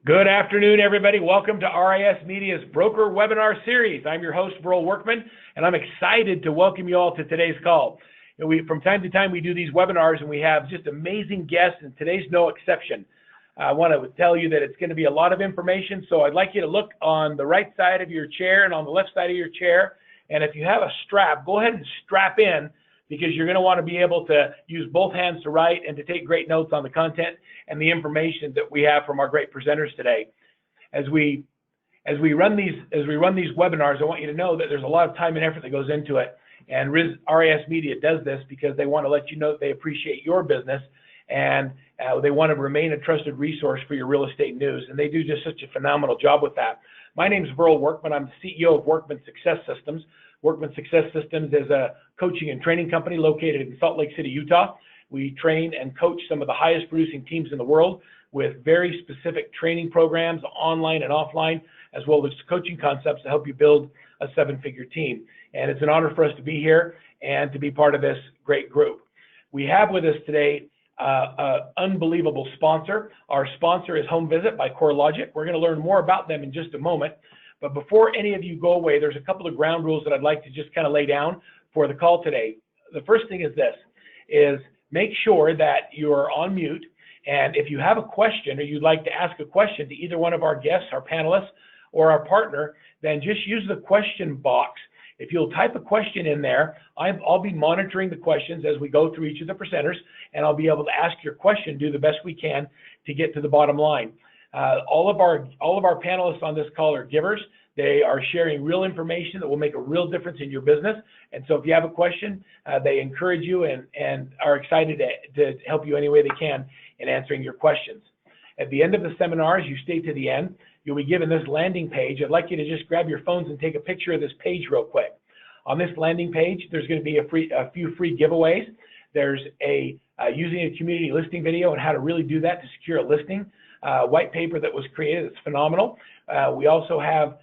Good afternoon, everybody. Welcome to RISmedia's Broker Webinar Series. I'm your host, Burl Workman, and I'm excited to welcome you all to today's call. From time to time, we do these webinars, and we have just amazing guests, and today's no exception. I want to tell you that it's going to be a lot of information, so I'd like you to look on the right side of your chair and on the left side of your chair, and if you have a strap, go ahead and strap in, because you're going to want to be able to use both hands to write and to take great notes on the content and the information that we have from our great presenters today. As we run these webinars, I want you to know that there's a lot of time and effort that goes into it, and RISMedia does this because they want to let you know that they appreciate your business, and they want to remain a trusted resource for your real estate news, and they do just such a phenomenal job with that. My name is Burl Workman. I'm the CEO of Workman Success Systems. Workman Success Systems is a coaching and training company located in Salt Lake City, Utah. We train and coach some of the highest producing teams in the world with very specific training programs, online and offline, as well as coaching concepts to help you build a seven-figure team. And it's an honor for us to be here and to be part of this great group. We have with us today an unbelievable sponsor. Our sponsor is Home Visit by CoreLogic. We're going to learn more about them in just a moment. But before any of you go away, there's a couple of ground rules that I'd like to just kind of lay down for the call today. The first thing is this, is make sure that you're on mute. And if you have a question or you'd like to ask a question to either one of our guests, our panelists, or our partner, then just use the question box. If you'll type a question in there, I'll be monitoring the questions as we go through each of the presenters, and I'll be able to ask your question, do the best we can to get to the bottom line. All of our panelists on this call are givers. They are sharing real information that will make a real difference in your business. And so if you have a question, they encourage you and are excited to help you any way they can in answering your questions. At the end of the seminar, as you stay to the end, you'll be given this landing page. I'd like you to just grab your phones and take a picture of this page real quick. On this landing page, there's going to be a few free giveaways. There's using a community listing video and how to really do that to secure a listing. White paper that was created. It's phenomenal. We also have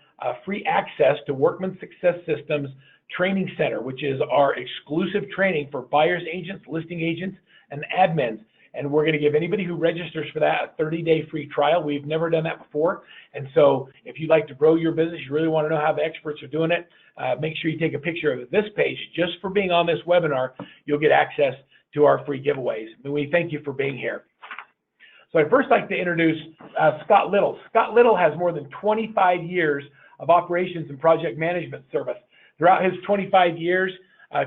free access to Workman Success Systems Training Center, which is our exclusive training for buyers agents, listing agents, and admins. And we're going to give anybody who registers for that a 30-day free trial. We've never done that before. And so if you'd like to grow your business, you really want to know how the experts are doing it, make sure you take a picture of this page. Just for being on this webinar, you'll get access to our free giveaways. And we thank you for being here. So I'd first like to introduce Scott Little. Scott Little has more than 25 years of operations and project management service. Throughout his 25 years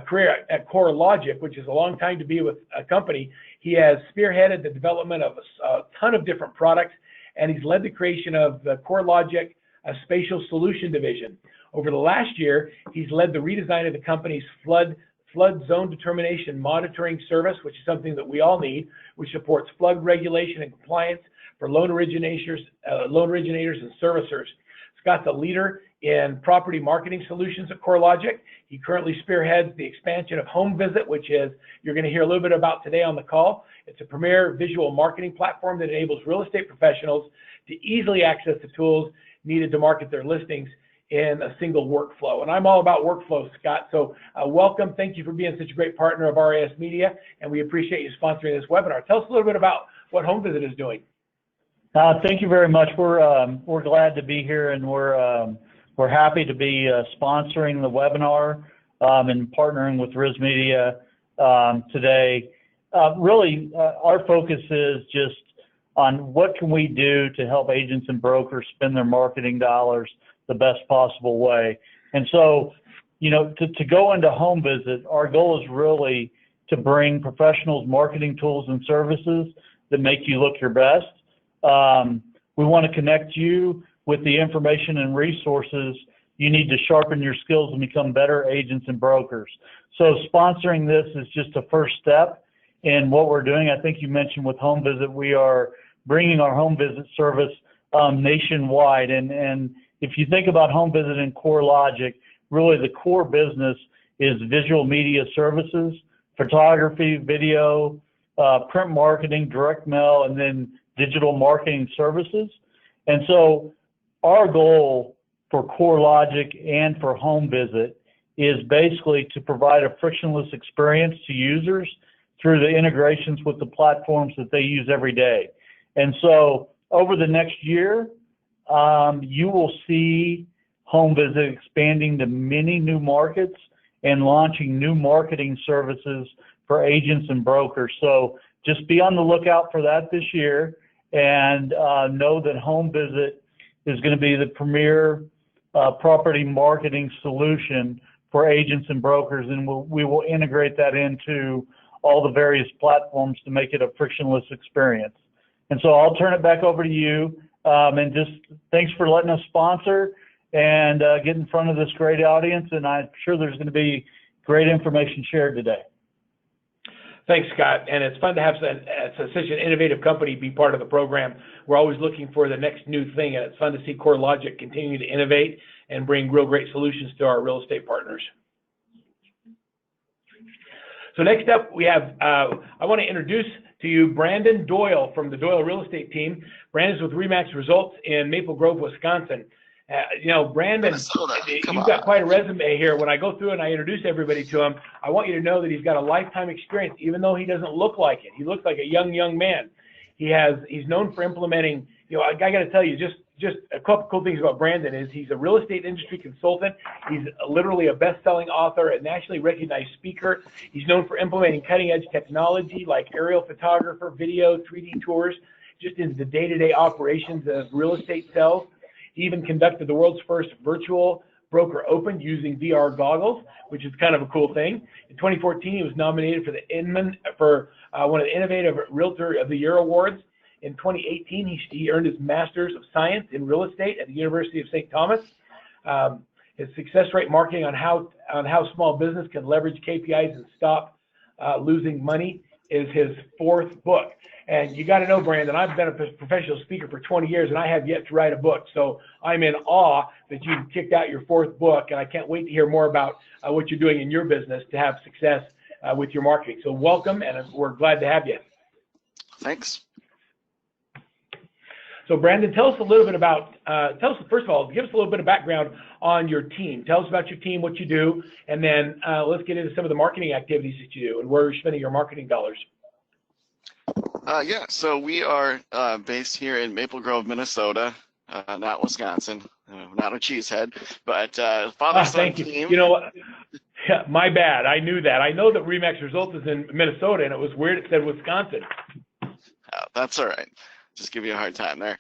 career at CoreLogic, which is a long time to be with a company, he has spearheaded the development of a ton of different products, and he's led the creation of the CoreLogic Spatial Solution Division. Over the last year, he's led the redesign of the company's flood zone determination monitoring service, which is something that we all need, which supports flood regulation and compliance for loan originators and servicers. Scott's a leader in property marketing solutions at CoreLogic. He currently spearheads the expansion of Home Visit, which is you're going to hear a little bit about today on the call. It's a premier visual marketing platform that enables real estate professionals to easily access the tools needed to market their listings in a single workflow. And I'm all about workflow, Scott. So welcome. Thank you for being such a great partner of RISMedia, and we appreciate you sponsoring this webinar. Tell us a little bit about what Home Visit is doing. Thank you very much. We're glad to be here, and we're happy to be sponsoring the webinar and partnering with RISMedia today. Really, our focus is just on what can we do to help agents and brokers spend their marketing dollars the best possible way. And so, to go into Home Visit, our goal is really to bring professionals marketing tools and services that make you look your best. We want to connect you with the information and resources you need to sharpen your skills and become better agents and brokers. So sponsoring this is just a first step in what we're doing. I think you mentioned with Home Visit, we are bringing our Home Visit service nationwide. And if you think about Home Visit and CoreLogic, really the core business is visual media services, photography, video, print marketing, direct mail, and then digital marketing services. And so our goal for CoreLogic and for Home Visit is basically to provide a frictionless experience to users through the integrations with the platforms that they use every day. And so over the next year, you will see Home Visit expanding to many new markets and launching new marketing services for agents and brokers. So just be on the lookout for that this year, and know that Home Visit is going to be the premier property marketing solution for agents and brokers, and we will integrate that into all the various platforms to make it a frictionless experience. And so I'll turn it back over to you, and just thanks for letting us sponsor and get in front of this great audience, and I'm sure there's going to be great information shared today. Thanks, Scott. And it's fun to have such an innovative company be part of the program. We're always looking for the next new thing, and it's fun to see CoreLogic continue to innovate and bring real great solutions to our real estate partners. So next up, we have, I want to introduce to you Brandon Doyle from the Doyle Real Estate Team. Brandon's with RE/MAX Results in Maple Grove, Wisconsin. Brandon, you've got quite a resume here. When I go through and I introduce everybody to him, I want you to know that he's got a lifetime experience, even though he doesn't look like it. He looks like a young man. He's known for implementing, I got to tell you, just a couple cool things about Brandon is he's a real estate industry consultant. He's literally a best-selling author, a nationally recognized speaker. He's known for implementing cutting-edge technology like aerial photographer, video, 3D tours, just in the day-to-day operations of real estate sales. He even conducted the world's first virtual broker open using VR goggles, which is kind of a cool thing. In 2014, he was nominated for the Inman one of the Innovative Realtor of the Year awards. In 2018, he earned his Master's of Science in Real Estate at the University of St. Thomas. His success rate marketing on how small business can leverage KPIs and stop losing money is his 4th book. And you got to know, Brandon, I've been a professional speaker for 20 years, and I have yet to write a book. So I'm in awe that you kicked out your 4th book, and I can't wait to hear more about what you're doing in your business to have success with your marketing. So welcome, and we're glad to have you. Thanks. So Brandon, tell us a little bit about, first of all, give us a little bit of background on your team. Tell us about your team, what you do, and then let's get into some of the marketing activities that you do and where you're spending your marketing dollars. Yeah, so we are based here in Maple Grove, Minnesota, not Wisconsin, not a cheesehead, but father-son team. You know what? Yeah, my bad. I knew that. I know that RE/MAX Results is in Minnesota, and it was weird it said Wisconsin. That's all right. Just give you a hard time there.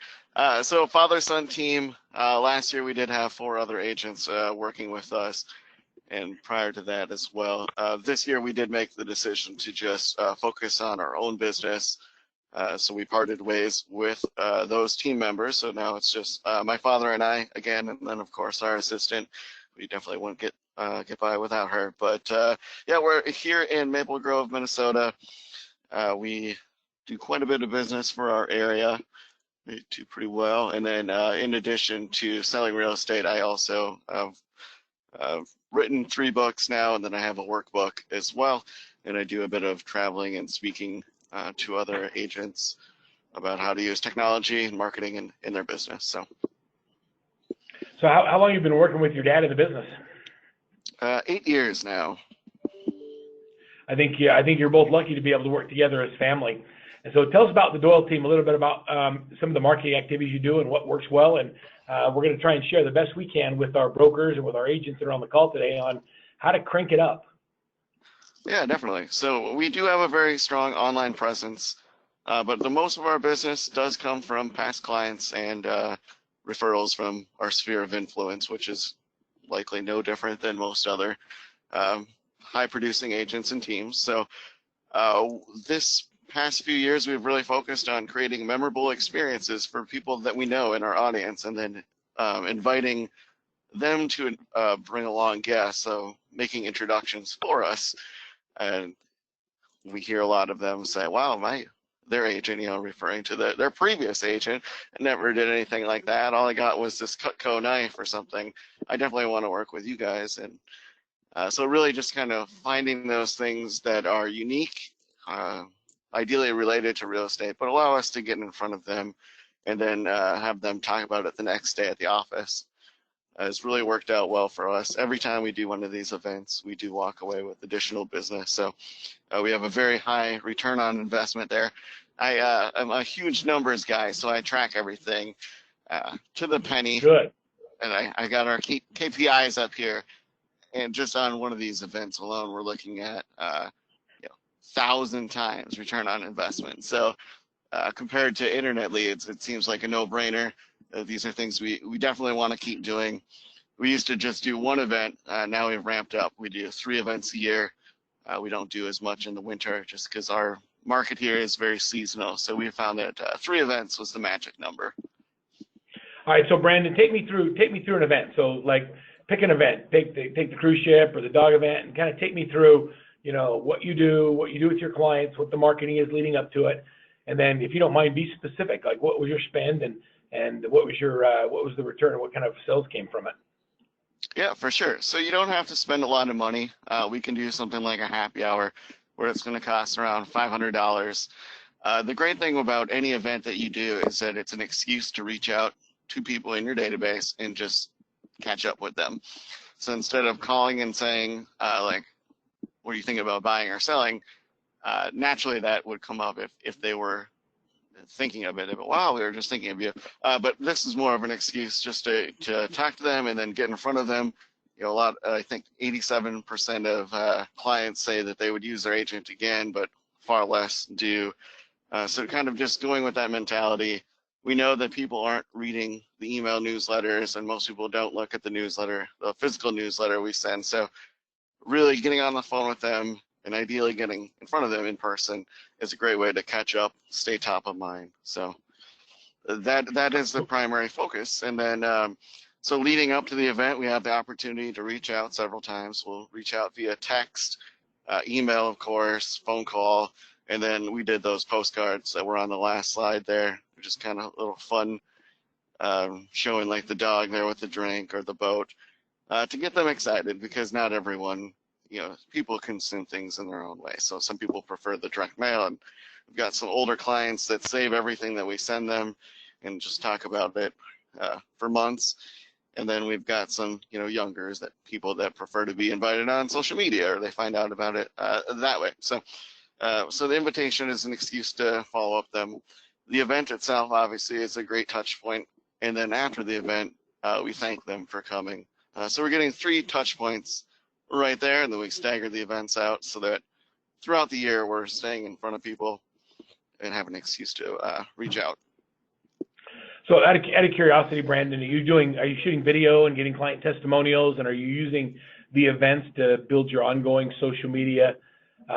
So father-son team, last year we did have 4 other agents working with us, and prior to that as well. This year we did make the decision to just focus on our own business. So we parted ways with those team members. So now it's just my father and I again, and then of course our assistant. We definitely wouldn't get by without her. But yeah, we're here in Maple Grove, Minnesota. We do quite a bit of business for our area. We do pretty well. And then in addition to selling real estate, I also have written 3 books now, and then I have a workbook as well. And I do a bit of traveling and speaking to other agents about how to use technology and marketing in their business. So how long have you been working with your dad in the business? 8 years now. I think you're both lucky to be able to work together as family. And so tell us about the Doyle team, a little bit about some of the marketing activities you do and what works well. And we're going to try and share the best we can with our brokers and with our agents that are on the call today on how to crank it up. Yeah, definitely. So we do have a very strong online presence, but the most of our business does come from past clients and referrals from our sphere of influence, which is likely no different than most other high-producing agents and teams. So this past few years, we've really focused on creating memorable experiences for people that we know in our audience, and then inviting them to bring along guests, so making introductions for us. And we hear a lot of them say, wow, their agent, referring to their previous agent, never did anything like that. All I got was this Cutco knife or something. I definitely want to work with you guys. And so really just kind of finding those things that are unique, ideally related to real estate, but allow us to get in front of them and then have them talk about it the next day at the office. has really worked out well for us. Every time we do one of these events, we do walk away with additional business. So we have a very high return on investment there. I'm a huge numbers guy, so I track everything to the penny. Good. And I got our KPIs up here. And just on one of these events alone, we're looking at 1,000 times return on investment. So compared to internet leads, it seems like a no-brainer. These are things we definitely want to keep doing. We used to just do one event. Now we've ramped up. We do 3 events a year. We don't do as much in the winter just because our market here is very seasonal. So we found that 3 events was the magic number. All right, so Brandon, take me through an event. So like, pick an event. Take the cruise ship or the dog event, and kind of take me through, what you do with your clients, what the marketing is leading up to it, and then if you don't mind, be specific. Like, what was your spend and what was the return, and what kind of sales came from it? Yeah, for sure. So you don't have to spend a lot of money. We can do something like a happy hour where it's going to cost around $500. The great thing about any event that you do is that it's an excuse to reach out to people in your database and just catch up with them. So instead of calling and saying, like, what do you think about buying or selling? Naturally, that would come up if they were thinking of it. Wow, we were just thinking of you. But this is more of an excuse just to talk to them and then get in front of them. I think 87% of clients say that they would use their agent again, but far less do. So kind of just going with that mentality. We know that people aren't reading the email newsletters, and most people don't look at the physical newsletter we send. So really getting on the phone with them and ideally getting in front of them in person is a great way to catch up, stay top of mind. So that is the primary focus. And then, so leading up to the event, we have the opportunity to reach out several times. We'll reach out via text, email, of course, phone call, and then we did those postcards that were on the last slide there, which is kind of a little fun, showing like the dog there with the drink or the boat, to get them excited, because not everyone, people consume things in their own way. So some people prefer the direct mail, and we've got some older clients that save everything that we send them and just talk about it for months. And then we've got some, youngers, that people that prefer to be invited on social media, or they find out about it that way. So the invitation is an excuse to follow up them. The event itself, obviously, is a great touch point. And then after the event, we thank them for coming. So we're getting 3 touch points right there, and then we stagger the events out so that throughout the year we're staying in front of people and have an excuse to reach out. So out of curiosity, Brandon, are you shooting video and getting client testimonials, and are you using the events to build your ongoing social media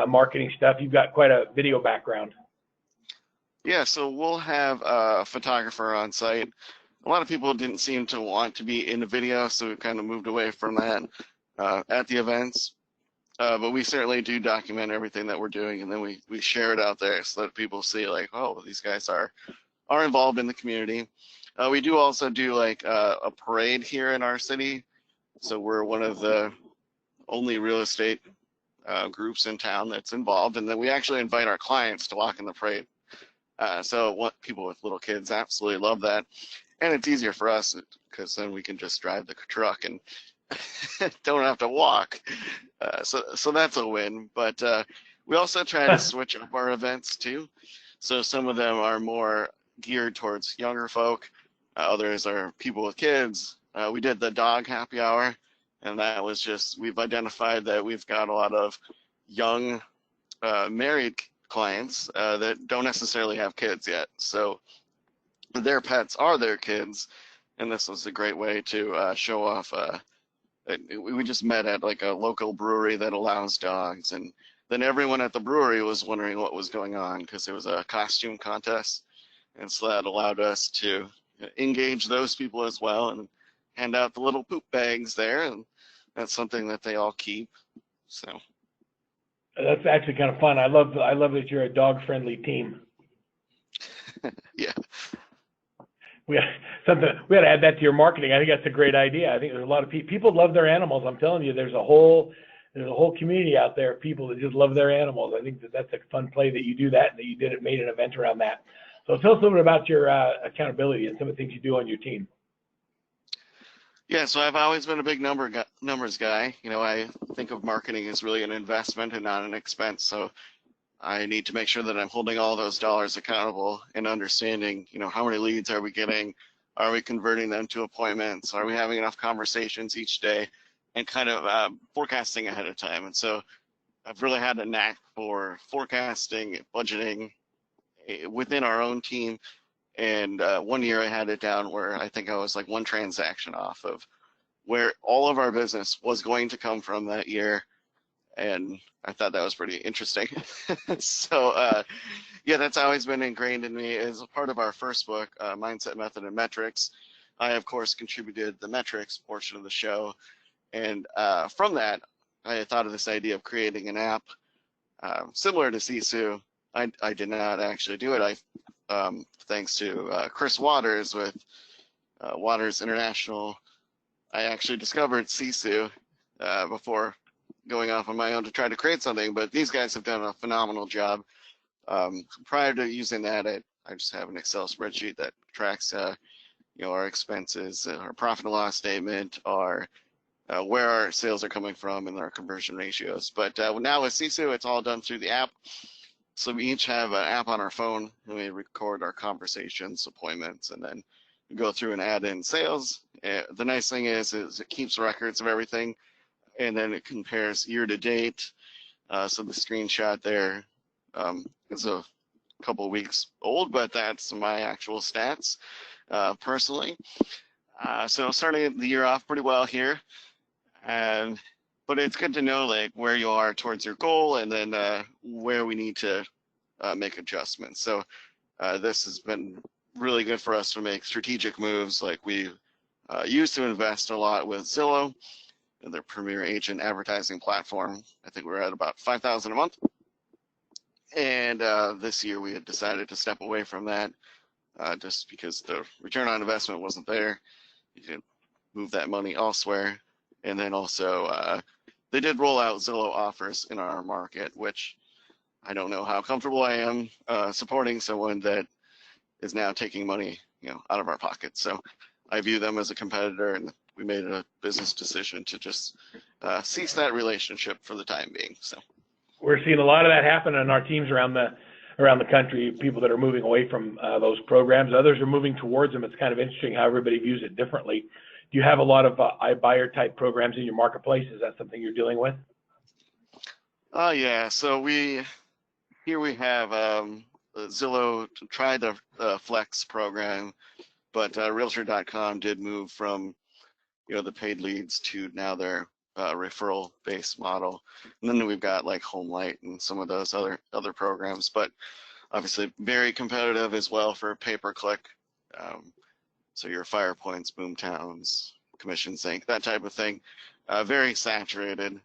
marketing stuff? You've got quite a video background. Yeah, so we'll have a photographer on site. A lot of people didn't seem to want to be in the video, so we kind of moved away from that at the events. But we certainly do document everything that we're doing, and then we share it out there so that people see, like, oh, these guys are involved in the community. We do also do like a parade here in our city. So we're one of the only real estate groups in town that's involved, and then we actually invite our clients to walk in the parade. So people with little kids absolutely love that. And it's easier for us because then we can just drive the truck and don't have to walk. So that's a win. But we also try to switch up our events too. So some of them are more geared towards younger folk. Others are people with kids. We did the dog happy hour, and that was just, we've identified that we've got a lot of young married clients that don't necessarily have kids yet. So their pets are their kids, and this was a great way to show off. We just met at like a local brewery that allows dogs, and then everyone at the brewery was wondering what was going on because there was a costume contest, and so that allowed us to engage those people as well and hand out the little poop bags there, and that's something that they all keep. So that's actually kind of fun. I love that you're a dog-friendly team. Yeah. We got to add that to your marketing. I think that's a great idea. I think there's a lot of people love their animals. I'm telling you, there's a whole community out there of people that just love their animals. I think that's a fun play that you do that, and that you made an event around that. So tell us a little bit about your accountability and some of the things you do on your team. Yeah, so I've always been a big numbers guy. You know, I think of marketing as really an investment and not an expense. So I need to make sure that I'm holding all those dollars accountable and understanding, you know, how many leads are we getting? Are we converting them to appointments? Are we having enough conversations each day? And kind of forecasting ahead of time. And so I've really had a knack for forecasting, budgeting within our own team. And one year I had it down where I think I was like one transaction off of where all of our business was going to come from that year. And I thought that was pretty interesting. So yeah, that's always been ingrained in me as a part of our first book, Mindset, Method, and Metrics. I, of course, contributed the metrics portion of the show. And from that, I thought of this idea of creating an app similar to Sisu. I did not actually do it. Thanks to Chris Waters with Waters International, I actually discovered Sisu before going off on my own to try to create something, but these guys have done a phenomenal job. Prior to using that, I just have an Excel spreadsheet that tracks you know, our expenses, our profit and loss statement, our where our sales are coming from, and our conversion ratios. But now with Sisu, it's all done through the app. So we each have an app on our phone, and we record our conversations, appointments, and then we go through and add in sales. The nice thing is it keeps records of everything, and then it compares year to date. So the screenshot there is a couple weeks old, but that's my actual stats personally. So starting the year off pretty well here. But it's good to know like where you are towards your goal, and then where we need to make adjustments. So this has been really good for us to make strategic moves. Like we used to invest a lot with Zillow, their premier agent advertising platform. I think we're at about $5,000 a month. And this year we had decided to step away from that just because the return on investment wasn't there. You could move that money elsewhere. And then also, they did roll out Zillow offers in our market, which I don't know how comfortable I am supporting someone that is now taking money, you know, out of our pockets. So I view them as a competitor, and we made a business decision to just cease that relationship for the time being. So We're seeing a lot of that happen in our teams around the country. People that are moving away from those programs, others are moving towards them. It's kind of interesting how everybody views it differently. Do you have a lot of iBuyer type programs in your marketplace? Is that something you're dealing with? Yeah, so we have Zillow tried the Flex program, but Realtor.com did move from, you know, the paid leads to now their referral based model. And then we've got like HomeLight and some of those other programs, but obviously very competitive as well for pay-per-click. So your FirePoints, Boomtowns, Commission Sync, that type of thing, very saturated.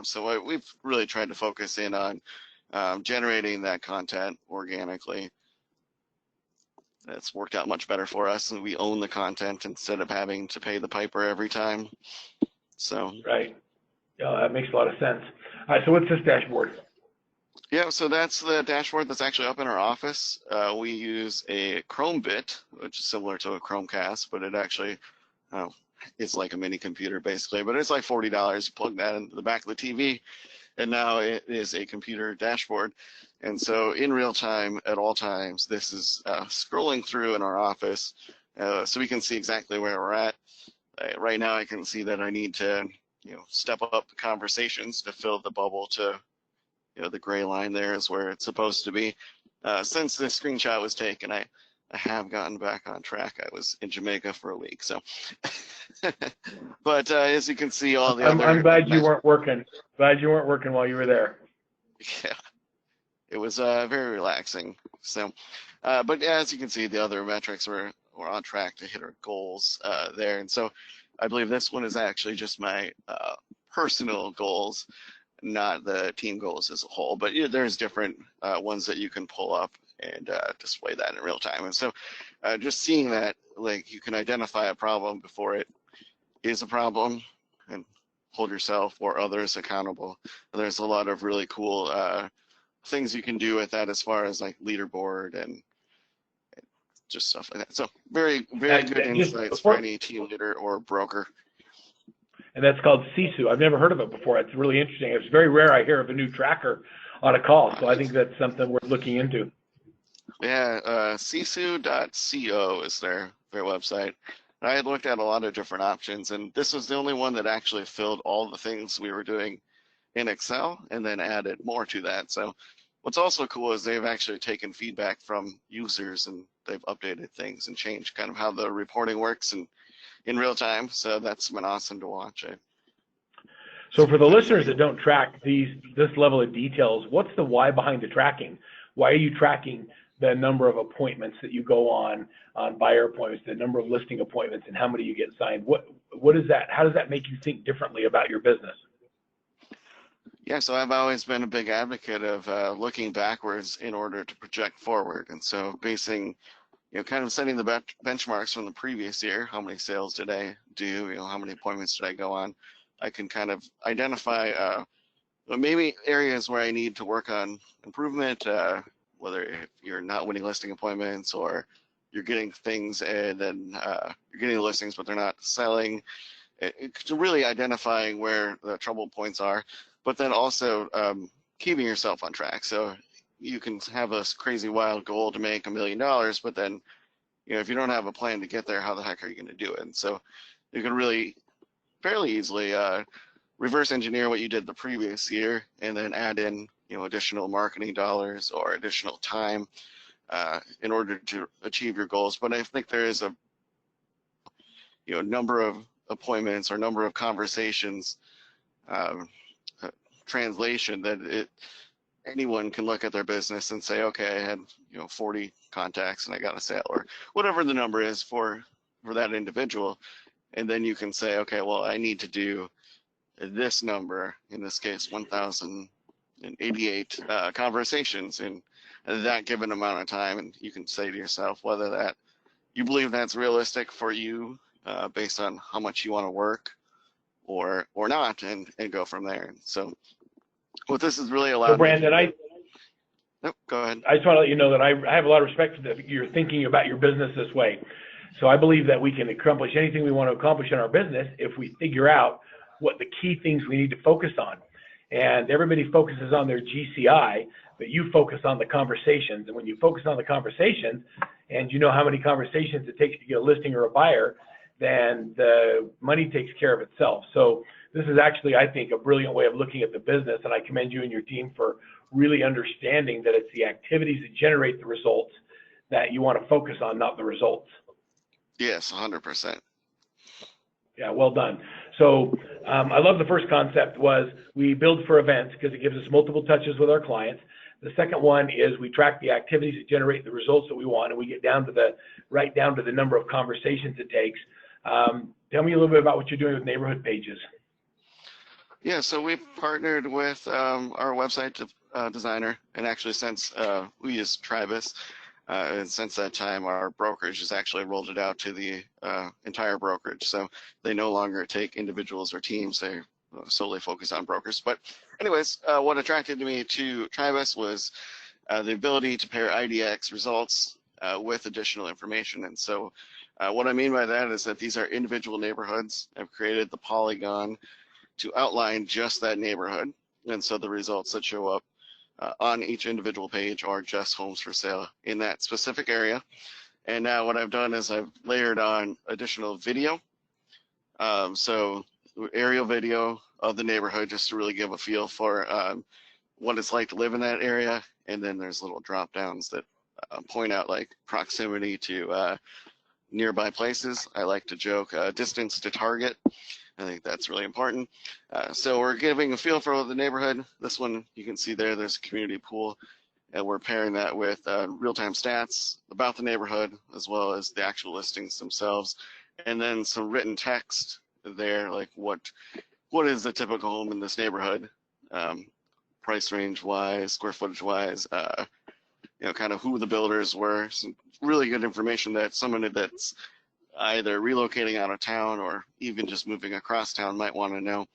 So we've really tried to focus in on generating that content organically. That's worked out much better for us, and we own the content instead of having to pay the piper every time. So right, yeah, that makes a lot of sense. All right, so what's this dashboard? Yeah, so that's the dashboard that's actually up in our office. We use a Chromebit, which is similar to a Chromecast, but it actually it's like a mini computer basically. But it's like $40. You plug that into the back of the TV, and now it is a computer dashboard. And so in real time, at all times, this is scrolling through in our office, so we can see exactly where we're at. Right now, I can see that I need to, you know, step up the conversations to fill the bubble to, you know, the gray line there is where it's supposed to be. Since this screenshot was taken, I have gotten back on track. I was in Jamaica for a week, so. But as you can see, all the other. I'm glad you weren't working. Glad you weren't working while you were there. Yeah, it was very relaxing. So, but as you can see, the other metrics were on track to hit our goals there. And so I believe this one is actually just my personal goals, not the team goals as a whole, but there's different ones that you can pull up and display that in real time. And so just seeing that, like, you can identify a problem before it is a problem and hold yourself or others accountable. There's a lot of really cool things you can do with that as far as like leaderboard and just stuff like that. So very good insights for any team leader or broker. and that's called Sisu. I've never heard of it before. It's really interesting. It's very rare I hear of a new tracker on a call, so I think that's something worth looking into. Yeah, Sisu.co is their website. And I had looked at a lot of different options, and this was the only one that actually filled all the things we were doing in Excel and then added more to that. So what's also cool is they've actually taken feedback from users and they've updated things and changed kind of how the reporting works and in real time. So that's been awesome to watch. So for the listeners that don't track this level of details, what's the why behind the tracking? Why are you tracking the number of appointments that you go on buyer appointments, the number of listing appointments, and how many you get signed? What is that? How does that make you think differently about your business? Yeah, so I've always been a big advocate of looking backwards in order to project forward. And so basing, kind of setting the benchmarks from the previous year, how many sales did I do, how many appointments did I go on? I can kind of identify maybe areas where I need to work on improvement, whether if you're not winning listing appointments or you're getting things and then you're getting the listings but they're not selling. It's really identifying where the trouble points are, but then also keeping yourself on track. So you can have a crazy wild goal to make $1 million, but then if you don't have a plan to get there, how the heck are you going to do it? And so you can really fairly easily reverse engineer what you did the previous year and then add in additional marketing dollars or additional time in order to achieve your goals. But I think there is a number of appointments or number of conversations translation that anyone can look at their business and say, okay, I had 40 contacts and I got a sale, or whatever the number is for that individual. And then you can say, okay, well, I need to do this number, in this case 1,088 conversations in that given amount of time. And you can say to yourself whether that you believe that's realistic for you based on how much you want to work or not, and go from there. So what this is really allowed. So Brandon, Nope, go ahead. I just want to let you know that I have a lot of respect that you're thinking about your business this way. So I believe that we can accomplish anything we want to accomplish in our business if we figure out what the key things we need to focus on. And everybody focuses on their GCI, but you focus on the conversations. And when you focus on the conversations and you know how many conversations it takes to get a listing or a buyer, then the money takes care of itself. So this is actually, I think, a brilliant way of looking at the business. And I commend you and your team for really understanding that it's the activities that generate the results that you want to focus on, not the results. Yes, 100%. Yeah, well done. So I love the first concept was we build for events because it gives us multiple touches with our clients. The second one is we track the activities that generate the results that we want, and we get right down to the number of conversations it takes. Tell me a little bit about what you're doing with neighborhood pages. Yeah, so we've partnered with our website designer, and actually since we use Tribus, and since that time, our brokerage has actually rolled it out to the entire brokerage. So they no longer take individuals or teams. They solely focus on brokers. But anyways, what attracted me to Tribus was the ability to pair IDX results with additional information. And so what I mean by that is that these are individual neighborhoods. I've created the polygon to outline just that neighborhood. And so the results that show up on each individual page are just homes for sale in that specific area. And now what I've done is I've layered on additional video. So aerial video of the neighborhood just to really give a feel for what it's like to live in that area. And then there's little drop downs that point out like proximity to nearby places. I like to joke distance to target. I think that's really important. So we're giving a feel for the neighborhood. This one you can see there's a community pool, and we're pairing that with real-time stats about the neighborhood as well as the actual listings themselves, and then some written text there, like what is the typical home in this neighborhood, price range wise, square footage wise, kind of who the builders were. Some really good information that somebody that's either relocating out of town or even just moving across town might want to know.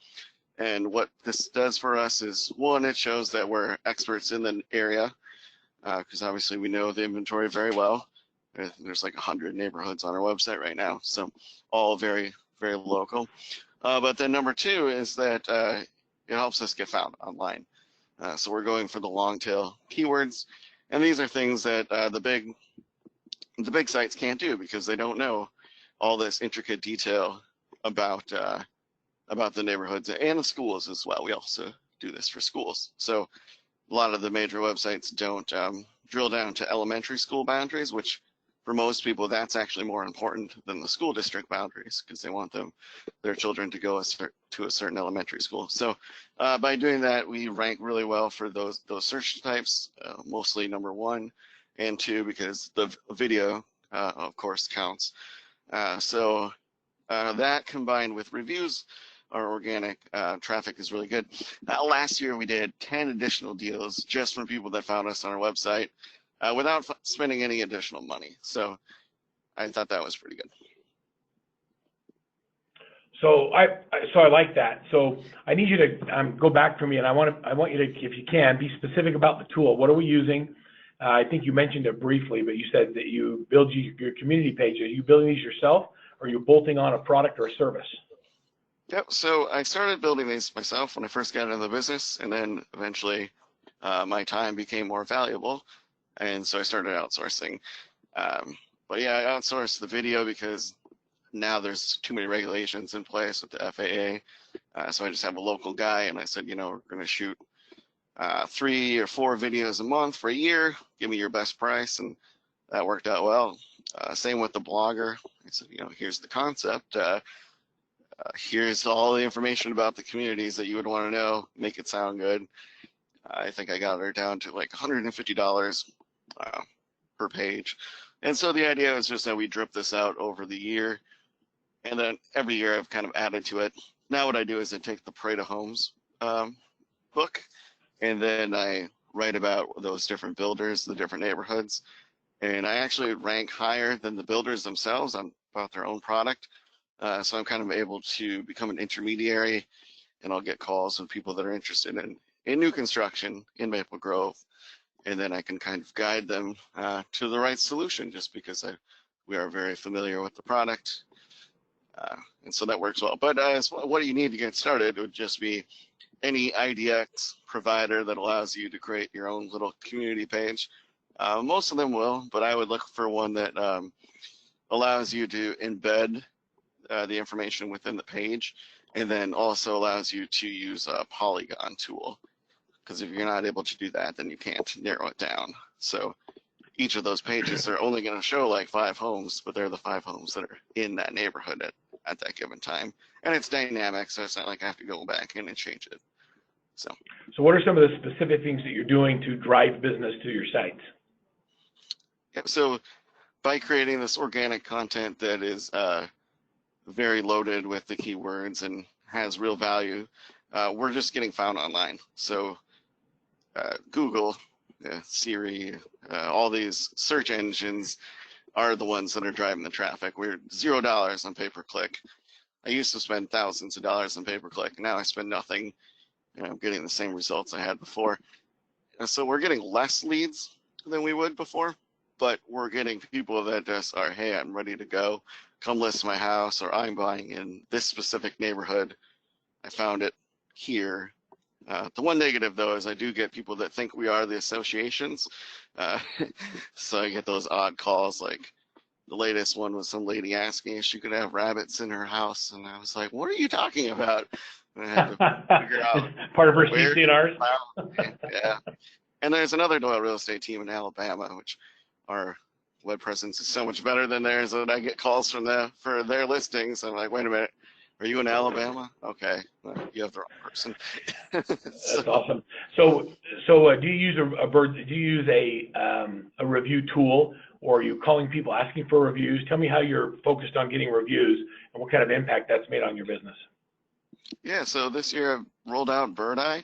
And what this does for us is, one, it shows that we're experts in the area, because obviously we know the inventory very well. There's like 100 neighborhoods on our website right now, so all very very local. But then number two is that it helps us get found online. So we're going for the long tail keywords, and these are things that the big sites can't do because they don't know all this intricate detail about the neighborhoods and the schools as well. We also do this for schools. So a lot of the major websites don't drill down to elementary school boundaries, which for most people, that's actually more important than the school district boundaries because they want their children to go to a certain elementary school. So by doing that, we rank really well for those search types, mostly number 1 and 2 because the video, of course, counts. So that combined with reviews, our organic traffic is really good. Last year, we did 10 additional deals just from people that found us on our website without spending any additional money. So I thought that was pretty good. So I like that. So I need you to go back for me, and I want you to, if you can, be specific about the tool. What are we using? I think you mentioned it briefly, but you said that you build your community page. Are you building these yourself, or are you bolting on a product or a service? Yep. So I started building these myself when I first got into the business, and then eventually my time became more valuable, and so I started outsourcing. But yeah, I outsourced the video because now there's too many regulations in place with the FAA. So I just have a local guy, and I said, we're going to shoot 3 or 4 videos a month for a year. Give me your best price, and that worked out well. Same with the blogger. I said, here's the concept. Here's all the information about the communities that you would want to know. Make it sound good. I think I got her down to like $150 per page. And so the idea is just that we drip this out over the year. And then every year I've kind of added to it. Now what I do is I take the Parade of Homes book, and then I write about those different builders, the different neighborhoods. And I actually rank higher than the builders themselves about their own product. So I'm kind of able to become an intermediary, and I'll get calls from people that are interested in new construction in Maple Grove. And then I can kind of guide them to the right solution just because we are very familiar with the product. And so that works well. But what do you need to get started would just be any IDX provider that allows you to create your own little community page. Most of them will, but I would look for one that allows you to embed the information within the page, and then also allows you to use a polygon tool. Because if you're not able to do that, then you can't narrow it down. So each of those pages are only going to show like 5 homes, but they're the 5 homes that are in that neighborhood at that given time. And it's dynamic, so it's not like I have to go back in and change it. So what are some of the specific things that you're doing to drive business to your sites? Yeah, so by creating this organic content that is very loaded with the keywords and has real value, we're just getting found online. So Google, Siri, all these search engines are the ones that are driving the traffic. We're $0 on pay-per-click. I used to spend thousands of dollars on pay-per-click. Now I spend nothing, and I'm getting the same results I had before. And so we're getting less leads than we would before, but we're getting people that just are, hey, I'm ready to go. Come list my house, or I'm buying in this specific neighborhood. I found it here. The one negative, though, is I do get people that think we are the associations. So I get those odd calls. Like the latest one was some lady asking if she could have rabbits in her house. And I was like, what are you talking about? And I had to figure out. Part of her CCNRs? Yeah. And there's another Doyle real estate team in Alabama, which our web presence is so much better than theirs that I get calls from them for their listings. I'm like, wait a minute. Are you in Alabama? Okay, well, you have the wrong person. That's awesome. So do you use a review tool, or are you calling people asking for reviews? Tell me how you're focused on getting reviews and what kind of impact that's made on your business. Yeah, so this year I've rolled out Birdeye.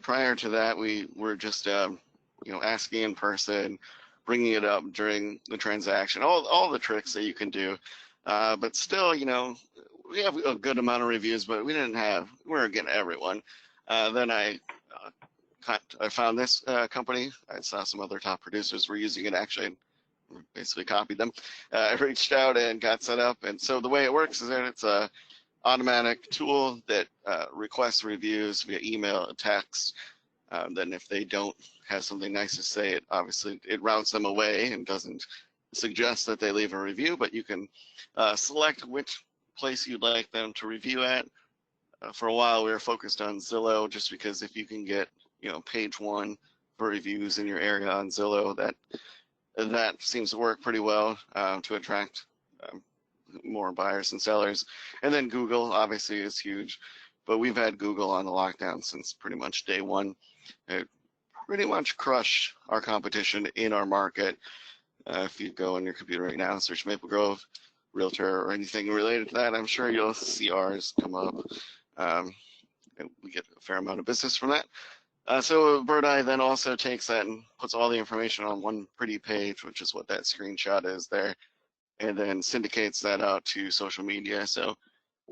Prior to that, we were just asking in person, bringing it up during the transaction, all the tricks that you can do. But still, we have a good amount of reviews, but we weren't getting everyone. Then I found this company. I saw some other top producers were using it actually in basically copied them, reached out and got set up. And so the way it works is that it's a automatic tool that requests reviews via email and text. Then if they don't have something nice to say, it routes them away and doesn't suggest that they leave a review, but you can select which place you'd like them to review at. For a while we were focused on Zillow, just because if you can get page 1 for reviews in your area on Zillow, that seems to work pretty well to attract more buyers and sellers. And then Google obviously is huge, but we've had Google on the lockdown since pretty much day one. It pretty much crushed our competition in our market. If you go on your computer right now, search Maple Grove Realtor or anything related to that, I'm sure you'll see ours come up. And we get a fair amount of business from that. So Birdeye then also takes that and puts all the information on one pretty page, which is what that screenshot is there, and then syndicates that out to social media. So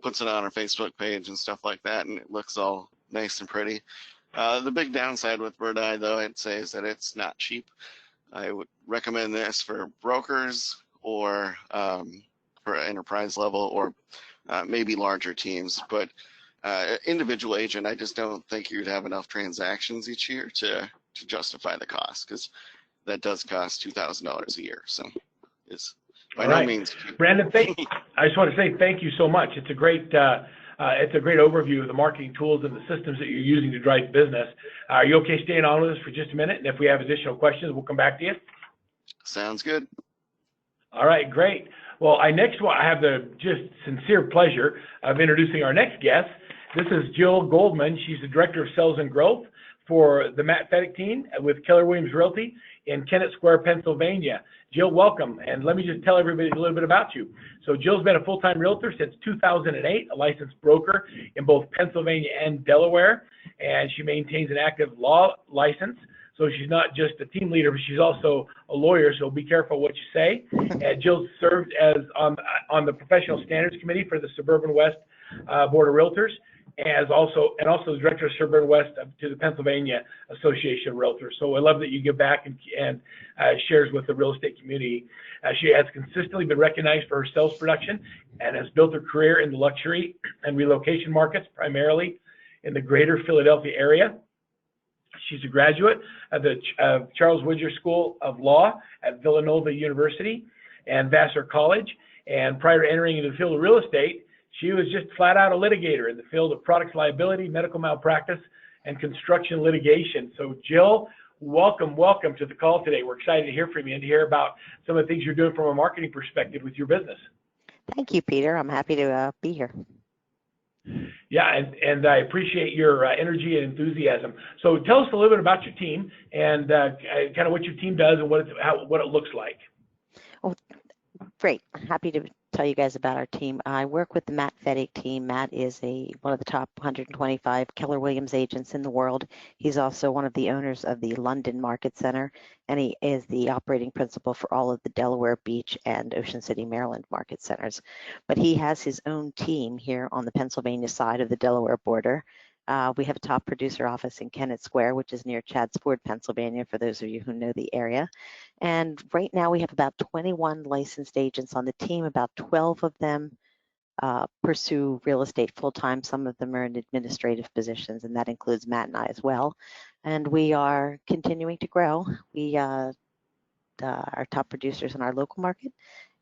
puts it on our Facebook page and stuff like that, and it looks all nice and pretty. The big downside with Birdeye, though, I'd say, is that it's not cheap. I would recommend this for brokers or for enterprise level, or maybe larger teams. But individual agent, I just don't think you'd have enough transactions each year to justify the cost, because that does cost $2,000 a year. So it's by no means cheap. Brandon, I just want to say thank you so much. It's a great overview of the marketing tools and the systems that you're using to drive business. Are you okay staying on with us for just a minute? And if we have additional questions, we'll come back to you. Sounds good. All right, great. Well, I have the just sincere pleasure of introducing our next guest. This is Jill Goldman. She's the Director of Sales and Growth for the Matt Fettick team with Keller Williams Realty in Kennett Square, Pennsylvania. Jill, welcome. And let me just tell everybody a little bit about you. So Jill's been a full-time realtor since 2008, a licensed broker in both Pennsylvania and Delaware, and she maintains an active law license. So she's not just a team leader, but she's also a lawyer, so be careful what you say. And Jill served as on the Professional Standards Committee for the Suburban West Board of Realtors, and also the Director of Suburban West to the Pennsylvania Association of Realtors. So I love that you give back and shares with the real estate community. She has consistently been recognized for her sales production and has built her career in the luxury and relocation markets, primarily in the greater Philadelphia area. She's a graduate of the Charles Widger School of Law at Villanova University and Vassar College. And prior to entering into the field of real estate, she was just flat out a litigator in the field of products liability, medical malpractice, and construction litigation. So Jill, welcome to the call today. We're excited to hear from you and to hear about some of the things you're doing from a marketing perspective with your business. Thank you, Peter. I'm happy to be here. Yeah, and I appreciate your energy and enthusiasm. So tell us a little bit about your team and kind of what your team does and what it looks like. Oh, great. Happy to tell you guys about our team. I work with the Matt Fettick team. Matt is one of the top 125 Keller Williams agents in the world. He's also one of the owners of the London Market Center, and he is the operating principal for all of the Delaware Beach and Ocean City, Maryland market centers. But he has his own team here on the Pennsylvania side of the Delaware border. We have a top producer office in Kennett Square, which is near Chadsport, Pennsylvania, for those of you who know the area. And right now we have about 21 licensed agents on the team. About 12 of them pursue real estate full-time. Some of them are in administrative positions, and that includes Matt and I as well. And we are continuing to grow. We are top producers in our local market,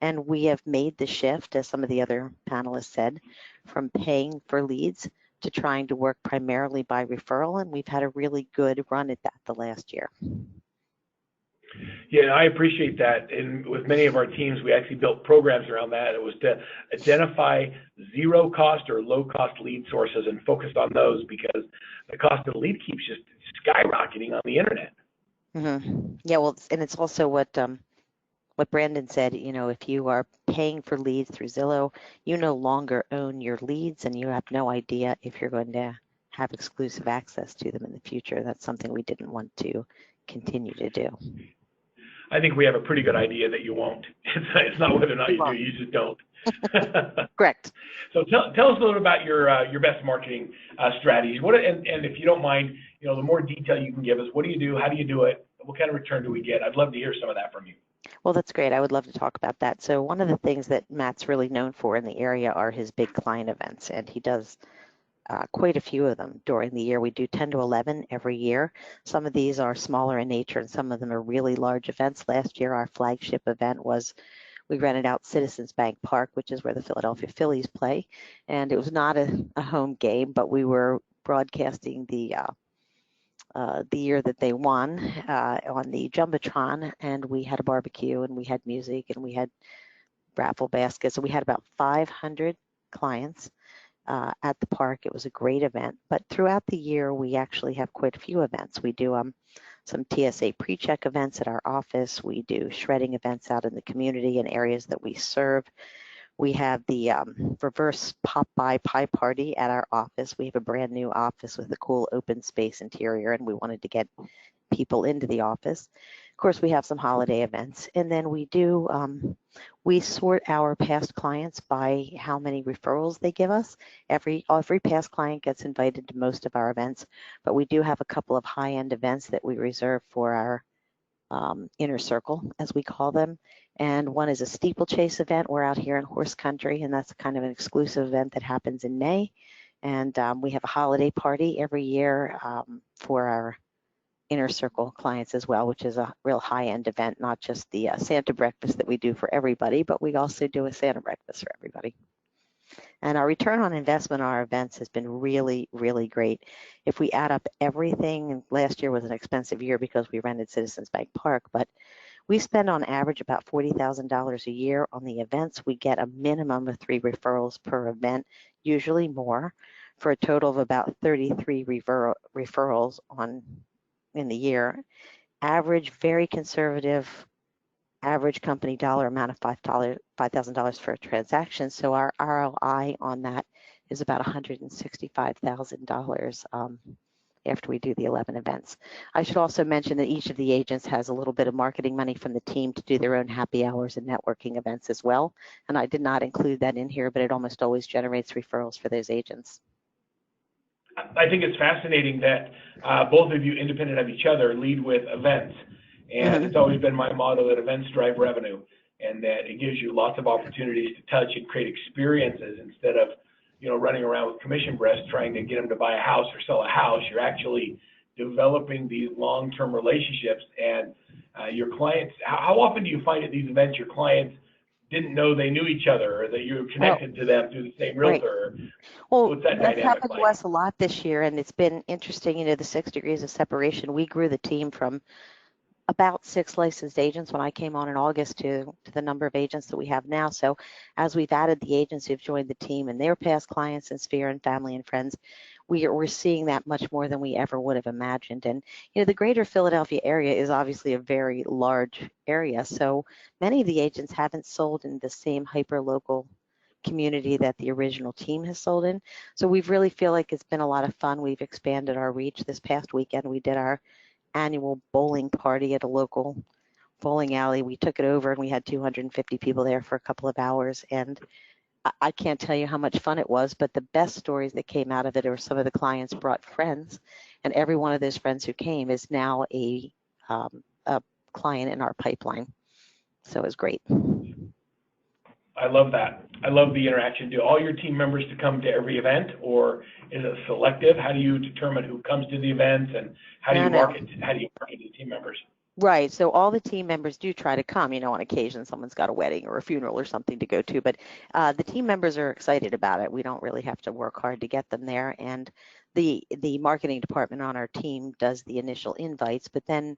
and we have made the shift, as some of the other panelists said, from paying for leads to trying to work primarily by referral, and we've had a really good run at that the last year. Yeah, I appreciate that. And with many of our teams, we actually built programs around that. It was to identify zero cost or low cost lead sources and focus on those, because the cost of the lead keeps just skyrocketing on the internet. Mm-hmm. Yeah, well, and it's also what Brandon said, if you are paying for leads through Zillow, you no longer own your leads, and you have no idea if you're going to have exclusive access to them in the future. That's something we didn't want to continue to do. I think we have a pretty good idea that you won't. It's not whether or not you do, you just don't. Correct. So tell us a little about your best marketing strategies. And if you don't mind, the more detail you can give us, what do you do? How do you do it? What kind of return do we get? I'd love to hear some of that from you. Well, that's great. I would love to talk about that. So one of the things that Matt's really known for in the area are his big client events, and he does quite a few of them during the year. We do 10 to 11 every year. Some of these are smaller in nature, and some of them are really large events. Last year, our flagship event was we rented out Citizens Bank Park, which is where the Philadelphia Phillies play, and it was not a home game, but we were broadcasting the year that they won on the Jumbotron, and we had a barbecue, and we had music, and we had raffle baskets. So we had about 500 clients at the park. It was a great event. But throughout the year, we actually have quite a few events. We do some TSA pre-check events at our office. We do shredding events out in the community in areas that we serve. We have the reverse pop-by pie party at our office. We have a brand new office with a cool open space interior, and we wanted to get people into the office. Of course, we have some holiday events, and then we do, we sort our past clients by how many referrals they give us. Every past client gets invited to most of our events, but we do have a couple of high-end events that we reserve for our inner circle, as we call them. And one is a steeplechase event. We're out here in horse country, and that's kind of an exclusive event that happens in May. And we have a holiday party every year for our inner circle clients as well, which is a real high-end event, not just the Santa breakfast that we do for everybody, but we also do a Santa breakfast for everybody. And our return on investment on our events has been really, really great. If we add up everything, and last year was an expensive year because we rented Citizens Bank Park, but we spend on average about $40,000 a year on the events. We get a minimum of 3 referrals per event, usually more, for a total of about 33 referrals in the year. Average, very conservative, average company dollar amount of $5,000 for a transaction. So our ROI on that is about $165,000 after we do the 11 events. I should also mention that each of the agents has a little bit of marketing money from the team to do their own happy hours and networking events as well. And I did not include that in here, but it almost always generates referrals for those agents. I think it's fascinating that both of you, independent of each other, lead with events. And it's always been my motto that events drive revenue, and that it gives you lots of opportunities to touch and create experiences instead of, running around with commission breasts trying to get them to buy a house or sell a house. You're actually developing these long-term relationships, and your clients. How often do you find at these events your clients didn't know they knew each other, or that you were connected to them through the same realtor? Right. Well, what's that that's happened like? to us a lot this year, and it's been interesting. The 6 degrees of separation. We grew the team from about 6 licensed agents when I came on in August to the number of agents that we have now. So as we've added the agents who've joined the team and their past clients and Sphere and family and friends, we're seeing that much more than we ever would have imagined. And the greater Philadelphia area is obviously a very large area. So many of the agents haven't sold in the same hyper-local community that the original team has sold in. So we really feel like it's been a lot of fun. We've expanded our reach. This past weekend, we did our annual bowling party at a local bowling alley. We took it over and we had 250 people there for a couple of hours, and I can't tell you how much fun it was, but the best stories that came out of it are some of the clients brought friends, and every one of those friends who came is now a client in our pipeline. So it was great. I love that. I love the interaction. Do all your team members to come to every event, or is it selective? How do you determine who comes to the events, and how do you market? How do you market the team members? Right. So all the team members do try to come. On occasion, someone's got a wedding or a funeral or something to go to, but the team members are excited about it. We don't really have to work hard to get them there, and the marketing department on our team does the initial invites, but then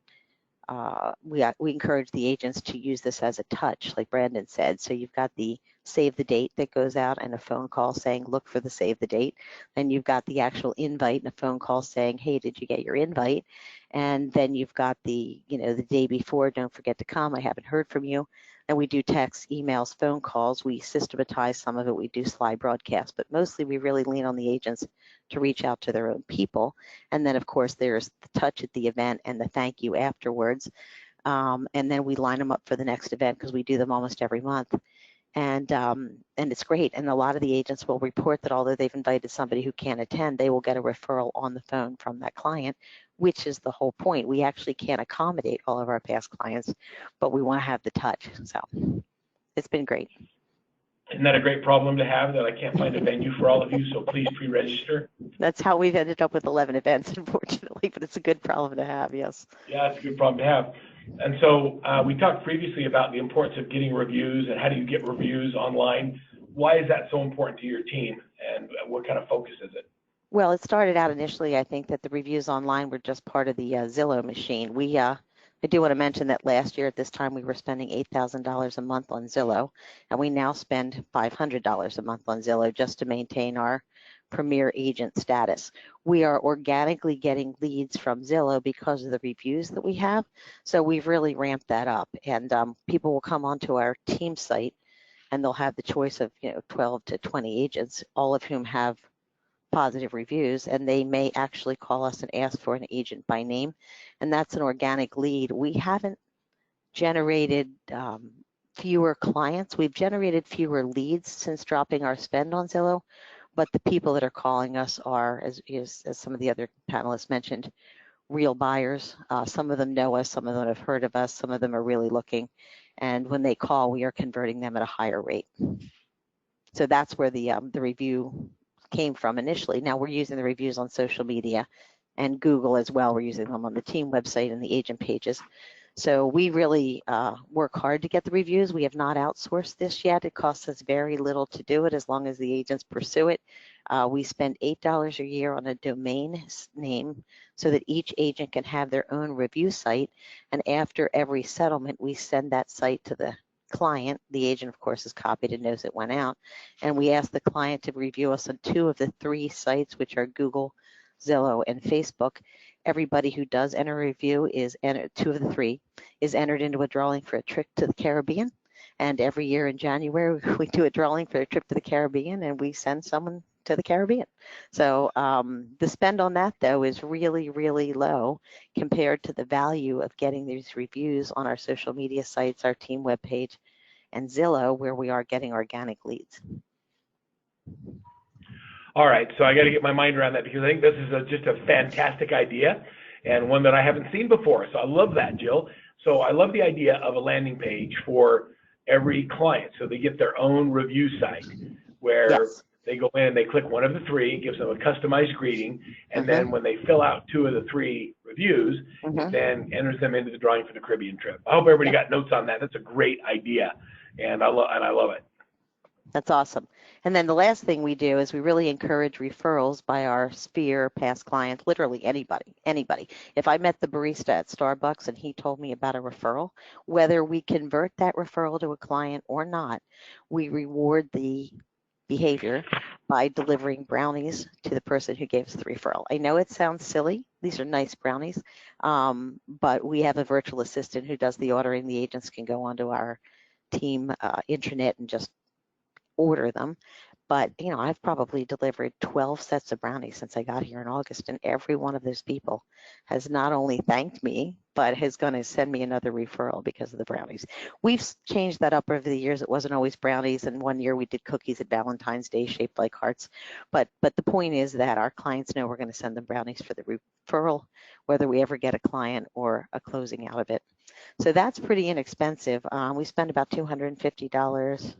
we encourage the agents to use this as a touch, like Brandon said. So you've got the save the date that goes out and a phone call saying, look for the save the date. Then you've got the actual invite and a phone call saying, hey, did you get your invite? And then you've got the, the day before, don't forget to come. I haven't heard from you. And we do texts, emails, phone calls. We systematize some of it. We do slide broadcasts, but mostly we really lean on the agents to reach out to their own people. And then, of course, there's the touch at the event and the thank you afterwards. And then we line them up for the next event because we do them almost every month. And it's great. And a lot of the agents will report that although they've invited somebody who can't attend, they will get a referral on the phone from that client which is the whole point. We actually can't accommodate all of our past clients, but we want to have the touch. So it's been great. Isn't that a great problem to have, that I can't find a venue for all of you, so please pre-register? That's how we've ended up with 11 events, unfortunately, but it's a good problem to have, yes. Yeah, it's a good problem to have. And so we talked previously about the importance of getting reviews and how do you get reviews online. Why is that so important to your team, and what kind of focus is it? Well, it started out initially, I think, that the reviews online were just part of the Zillow machine. I do want to mention that last year at this time we were spending $8,000 a month on Zillow, and we now spend $500 a month on Zillow just to maintain our premier agent status. We are organically getting leads from Zillow because of the reviews that we have, so we've really ramped that up, and people will come onto our team site and they'll have the choice of 12 to 20 agents, all of whom have positive reviews, and they may actually call us and ask for an agent by name, and that's an organic lead. We haven't generated fewer clients. We've generated fewer leads since dropping our spend on Zillow, but the people that are calling us are, as some of the other panelists mentioned, real buyers. Some of them know us, some of them have heard of us, some of them are really looking, and when they call, we are converting them at a higher rate. So that's where the review came from initially. Now we're using the reviews on social media and Google as well. We're using them on the team website and the agent pages. So we really work hard to get the reviews. We have not outsourced this yet. It costs us very little to do it as long as the agents pursue it. We spend $8 a year on a domain name so that each agent can have their own review site. And after every settlement, we send that site to the client. The agent, of course, is copied and knows it went out. And we ask the client to review us on 2 of the 3 sites, which are Google, Zillow, and Facebook. Everybody who does enter a review is entered, 2 of the 3, is entered into a drawing for a trip to the Caribbean. And every year in January, we do a drawing for a trip to the Caribbean, and we send someone to the Caribbean. So the spend on that, though, is really, really low compared to the value of getting these reviews on our social media sites, our team webpage, and Zillow, where we are getting organic leads. All right, so I got to get my mind around that, because I think this is just a fantastic idea and one that I haven't seen before. So I love that, Jill. So I love the idea of a landing page for every client, so they get their own review site where Yes. they go in and they click one of the 3, gives them a customized greeting, and then when they fill out 2 of the 3 reviews, it then enters them into the drawing for the Caribbean trip. I hope everybody got notes on that. That's a great idea, and I love it. That's awesome. And then the last thing we do is we really encourage referrals by our Sphere past clients, literally anybody. If I met the barista at Starbucks and he told me about a referral, whether we convert that referral to a client or not, we reward the behavior by delivering brownies to the person who gave us the referral. I know it sounds silly. These are nice brownies, but we have a virtual assistant who does the ordering. The agents can go onto our team intranet and just order them. But I've probably delivered 12 sets of brownies since I got here in August, and every one of those people has not only thanked me, but is going to send me another referral because of the brownies. We've changed that up over the years. It wasn't always brownies, and one year we did cookies at Valentine's Day shaped like hearts. But the point is that our clients know we're going to send them brownies for the referral, whether we ever get a client or a closing out of it. So that's pretty inexpensive. We spend about $250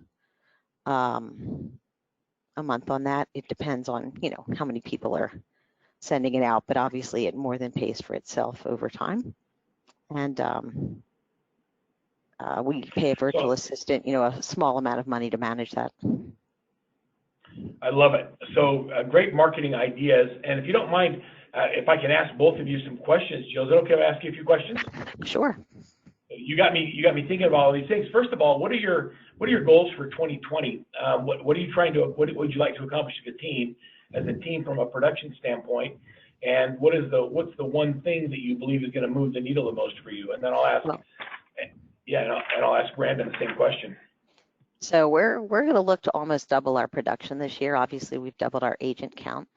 a month on that. It depends on how many people are sending it out, but obviously it more than pays for itself over time. And we pay a virtual assistant a small amount of money to manage that. I love it. So great marketing ideas. And if you don't mind, if I can ask both of you some questions, Jill, is it okay if I ask you a few questions? Sure. You got me thinking about all these things. First of all, what are your goals for 2020? What are you trying to, what would you like to accomplish as a team from a production standpoint? And what's the one thing that you believe is going to move the needle the most for you? And then I'll ask, and I'll ask Brandon the same question. So we're going to look to almost double our production this year. Obviously, we've doubled our agent count.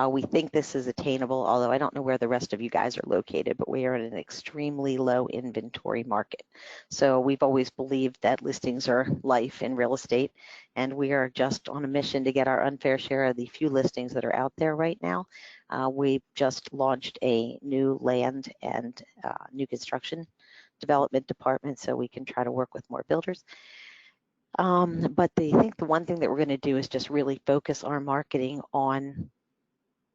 We think this is attainable, although I don't know where the rest of you guys are located, but we are in an extremely low inventory market. So we've always believed that listings are life in real estate, and we are just on a mission to get our unfair share of the few listings that are out there right now. We just launched a new land and new construction development department so we can try to work with more builders. But I think the one thing that we're going to do is just really focus our marketing on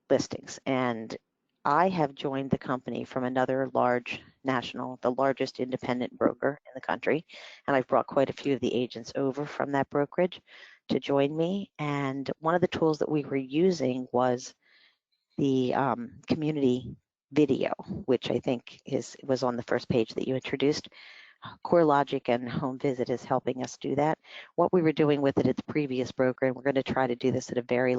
listings. And I have joined the company from another large national, the largest independent broker in the country. And I've brought quite a few of the agents over from that brokerage to join me. And one of the tools that we were using was the community video, which I think was on the first page that you introduced. CoreLogic and Home Visit is helping us do that. What we were doing with it at the previous broker, and we're going to try to do this at a very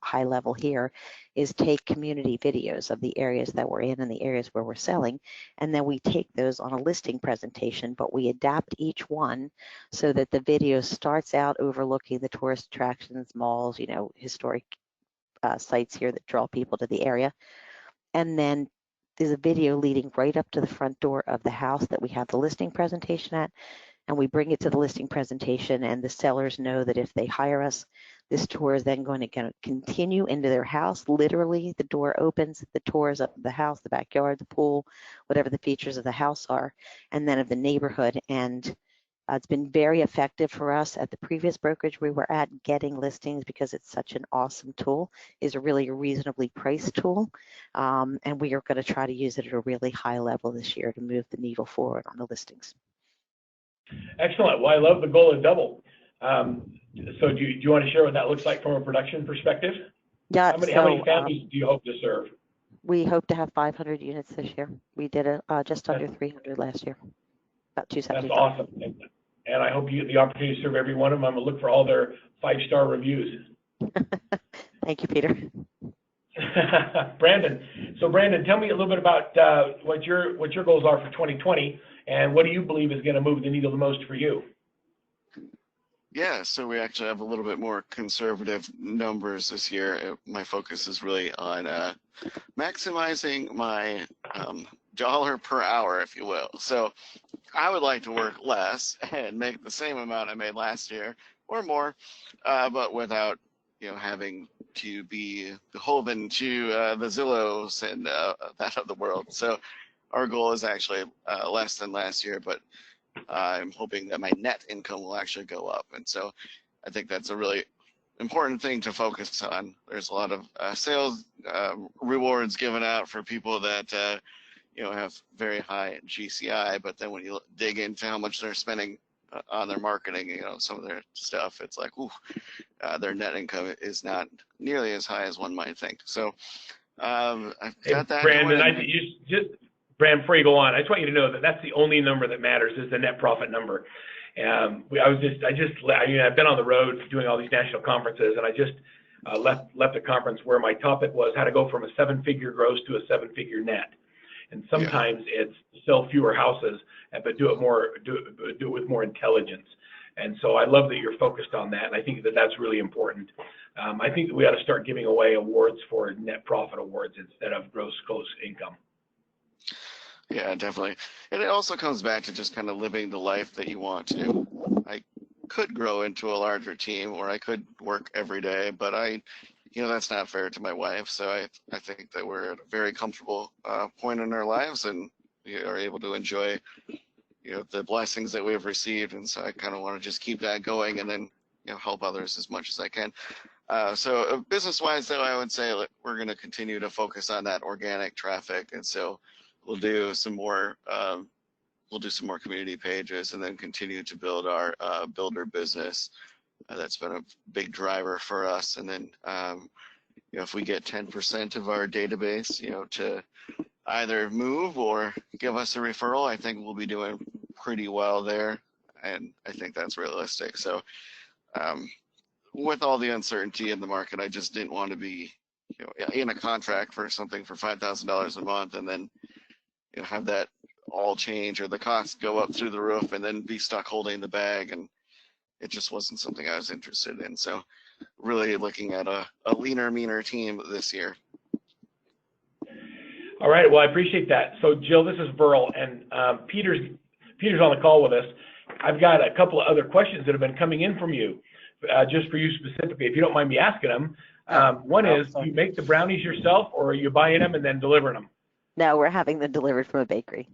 high level here, is take community videos of the areas that we're in and the areas where we're selling, and then we take those on a listing presentation, but we adapt each one so that the video starts out overlooking the tourist attractions, malls, historic sites here that draw people to the area, and then there's a video leading right up to the front door of the house that we have the listing presentation at, and we bring it to the listing presentation, and the sellers know that if they hire us, this tour is then going to continue into their house. Literally, the door opens, the tours of the house, the backyard, the pool, whatever the features of the house are, and then of the neighborhood. And it's been very effective for us at the previous brokerage we were at. Getting listings, because it's such an awesome tool, is a really reasonably priced tool. And we are going to try to use it at a really high level this year to move the needle forward on the listings. Excellent. Well, I love the goal of double. So do you want to share what that looks like from a production perspective? Yeah. How many families do you hope to serve? We hope to have 500 units this year. We did just under 300 last year, about 275. That's awesome. And I hope you get the opportunity to serve every one of them. I'm going to look for all their 5-star reviews. Thank you, Peter. Brandon. So Brandon, tell me a little bit about what your goals are for 2020, and what do you believe is going to move the needle the most for you? Yeah, so we actually have a little bit more conservative numbers this year. My focus is really on maximizing my dollar per hour, if you will. So I would like to work less and make the same amount I made last year or more, but without having to be beholden to the Zillows and that of the world. So our goal is actually less than last year, but I'm hoping that my net income will actually go up. And so I think that's a really important thing to focus on. There's a lot of sales rewards given out for people that have very high GCI, but then when you dig into how much they're spending on their marketing, some of their stuff, it's like, ooh, their net income is not nearly as high as one might think. So I've got that. Brandon, Brandon, before you go on, I just want you to know that that's the only number that matters, is the net profit number. I've been on the road doing all these national conferences, and I just left a conference where my topic was how to go from a 7-figure gross to a 7-figure net. And sometimes it's sell fewer houses, but do it with more intelligence. And so I love that you're focused on that, and I think that that's really important. I think that we ought to start giving away awards for net profit awards instead of gross close income. Yeah, definitely. And it also comes back to just kind of living the life that you want to. I could grow into a larger team, or I could work every day, but that's not fair to my wife. So I think that we're at a very comfortable point in our lives, and we are able to enjoy, the blessings that we've received. And so I kind of want to just keep that going, and then, help others as much as I can. So business-wise, though, I would say we're going to continue to focus on that organic traffic, and so we'll do some more community pages, and then continue to build our builder business. That's been a big driver for us. And then, if we get 10% of our database, to either move or give us a referral, I think we'll be doing pretty well there. And I think that's realistic. So, with all the uncertainty in the market, I just didn't want to be, in a contract for something for $5,000 a month, and then, have that all change or the costs go up through the roof, and then be stuck holding the bag. And it just wasn't something I was interested in. So really looking at a leaner, meaner team this year. All right. Well, I appreciate that. So, Jill, this is Burl, and Peter's on the call with us. I've got a couple of other questions that have been coming in from you, just for you specifically, if you don't mind me asking them. One is, do you make the brownies yourself, or are you buying them and then delivering them? No, we're having them delivered from a bakery.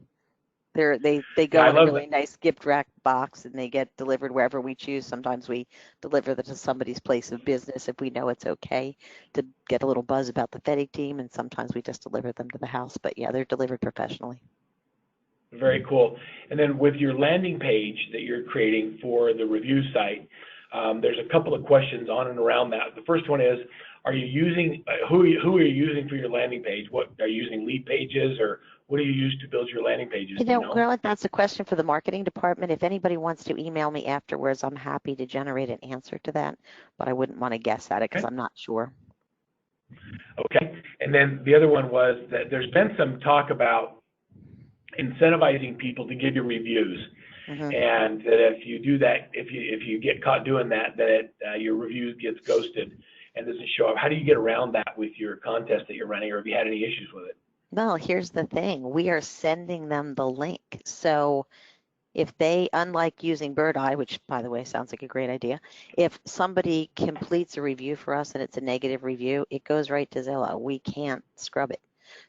They go Yeah, in a really nice gift wrap box, and they get delivered wherever we choose. Sometimes we deliver them to somebody's place of business if we know it's okay to get a little buzz about the FedEx team, and sometimes we just deliver them to the house. But yeah, they're delivered professionally. Very cool. And then with your landing page that you're creating for the review site, there's a couple of questions on and around that. The first one is, are you using, who are you using for your landing page? What are you using, lead pages, or what do you use to build your landing pages? You know, well, that's a question for the marketing department. If anybody wants to email me afterwards, I'm happy to generate an answer to that, but I wouldn't want to guess at it because I'm not sure. Okay. And then the other one was that there's been some talk about incentivizing people to give you reviews. And that if you do that, if you get caught doing that, your review gets ghosted and doesn't show up. How do you get around that with your contest that you're running, or have you had any issues with it? Well, here's the thing. We are sending them the link. So if they, unlike using Birdeye, which by the way sounds like a great idea, if somebody completes a review for us and it's a negative review, it goes right to Zillow. We can't scrub it.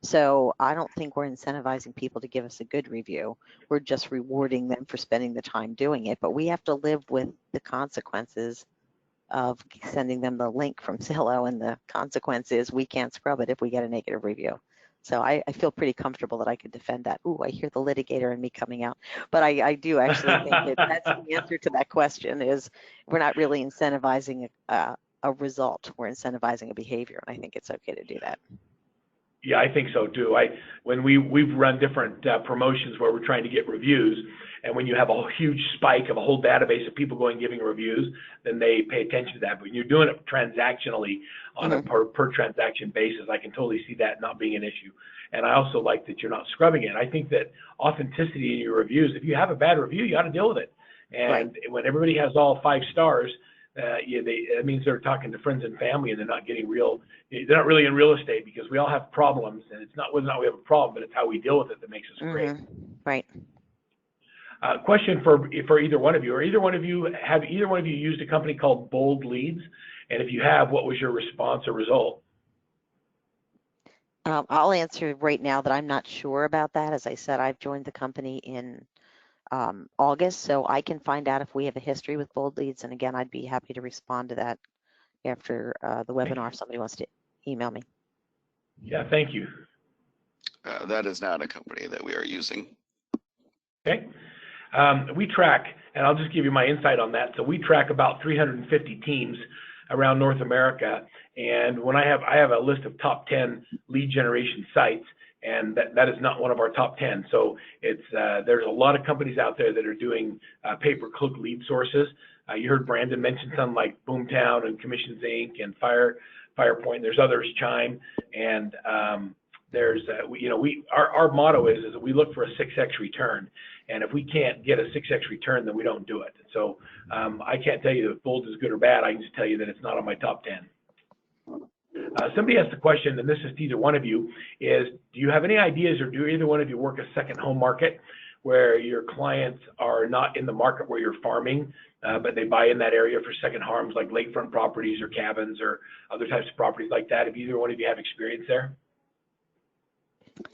So I don't think we're incentivizing people to give us a good review. We're just rewarding them for spending the time doing it. But we have to live with the consequences of sending them the link from Zillow, and the consequence is we can't scrub it if we get a negative review. So I feel pretty comfortable that I could defend that. Ooh, I hear the litigator in me coming out. But I do actually think that's the answer to that question is we're not really incentivizing a result. We're incentivizing a behavior, and I think it's okay to do that. Yeah, I think so too. When we've run different promotions where we're trying to get reviews, and when you have a huge spike of a whole database of people going giving reviews, then they pay attention to that. But when you're doing it transactionally on a per transaction basis, I can totally see that not being an issue. And I also like that you're not scrubbing it. I think that authenticity in your reviews, if you have a bad review, you got to deal with it. And when everybody has all 5 stars, it means they're talking to friends and family, and they're not really in real estate, because we all have problems, and it's not whether or not we have a problem, but it's how we deal with it that makes us great. Right. Question for either one of you, have either one of you used a company called Bold Leads? And if you have, what was your response or result? I'll answer right now that I'm not sure about that. As I said, I've joined the company in August, so I can find out if we have a history with Bold Leads. And again, I'd be happy to respond to that after the webinar if somebody wants to email me. Yeah, thank you. That is not a company that we are using. Okay. We track, and I'll just give you my insight on that. So we track about 350 teams around North America, and when I have a list of top 10 lead generation sites, and that is not one of our top 10. So it's there's a lot of companies out there that are doing pay-per-click lead sources. You heard Brandon mention some like Boomtown and Commissions Inc. and Firepoint. There's others, Chime, and there's our motto is that we look for a 6x return, and if we can't get a 6x return, then we don't do it. So I can't tell you if Bold is good or bad. I can just tell you that it's not on my top 10. Somebody asked the question, and this is to either one of you, is do you have any ideas, or do either one of you work a second home market where your clients are not in the market where you're farming, but they buy in that area for second homes like lakefront properties or cabins or other types of properties like that? If either one of you have experience there?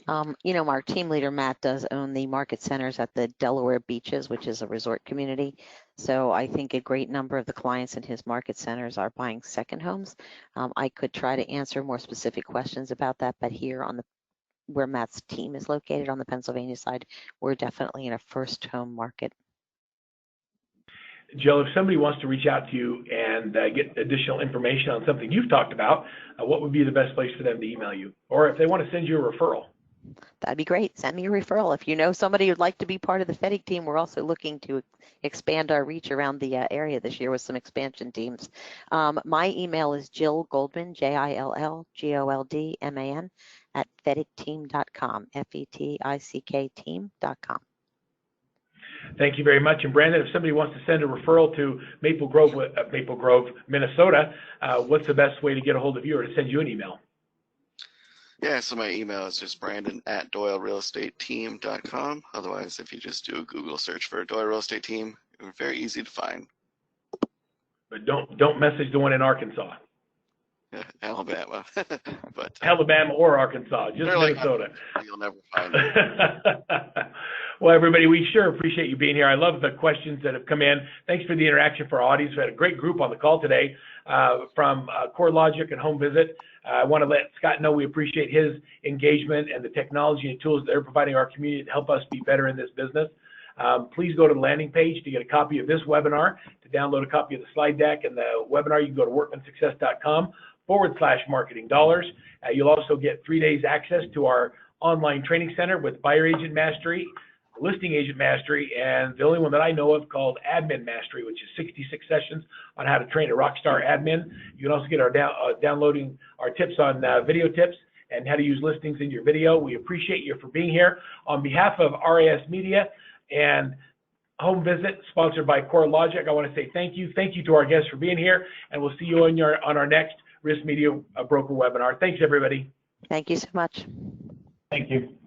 Our team leader, Matt, does own the market centers at the Delaware Beaches, which is a resort community. So I think a great number of the clients in his market centers are buying second homes. I could try to answer more specific questions about that, but here on where Matt's team is located on the Pennsylvania side, we're definitely in a first home market. Jill, if somebody wants to reach out to you and get additional information on something you've talked about, what would be the best place for them to email you? Or if they want to send you a referral? That'd be great. Send me a referral. If you know somebody who'd like to be part of the FedEx team, we're also looking to expand our reach around the area this year with some expansion teams. My email is Jill Goldman, JILLGOLDMAN, at fedicteam.com, FETICK team.com. Thank you very much. And Brandon, if somebody wants to send a referral to Maple Grove, Minnesota, what's the best way to get a hold of you or to send you an email? Yeah, so my email is just brandon@doylerealestateteam.com. Otherwise, if you just do a Google search for Doyle Real Estate Team, we're very easy to find. But don't message the one in Arkansas. Alabama. But Alabama or Arkansas, just Minnesota. Like, you'll never find it. Well, everybody, we sure appreciate you being here. I love the questions that have come in. Thanks for the interaction for our audience. We had a great group on the call today from CoreLogic and Home Visit. I want to let Scott know we appreciate his engagement and the technology and tools that they're providing our community to help us be better in this business. Please go to the landing page to get a copy of this webinar, to download a copy of the slide deck and the webinar. You can go to workmansuccess.com/marketing dollars. You'll also get 3 days access to our online training center with Buyer Agent Mastery, Listing Agent Mastery, and the only one that I know of called Admin Mastery, which is 66 sessions on how to train a rockstar admin. You can also get our downloading our tips on video tips and how to use listings in your video. We appreciate you for being here. On behalf of RIS Media and Home Visit, sponsored by CoreLogic, I want to say thank you. Thank you to our guests for being here, and we'll see you on our next RISMedia broker webinar. Thanks, everybody. Thank you so much. Thank you.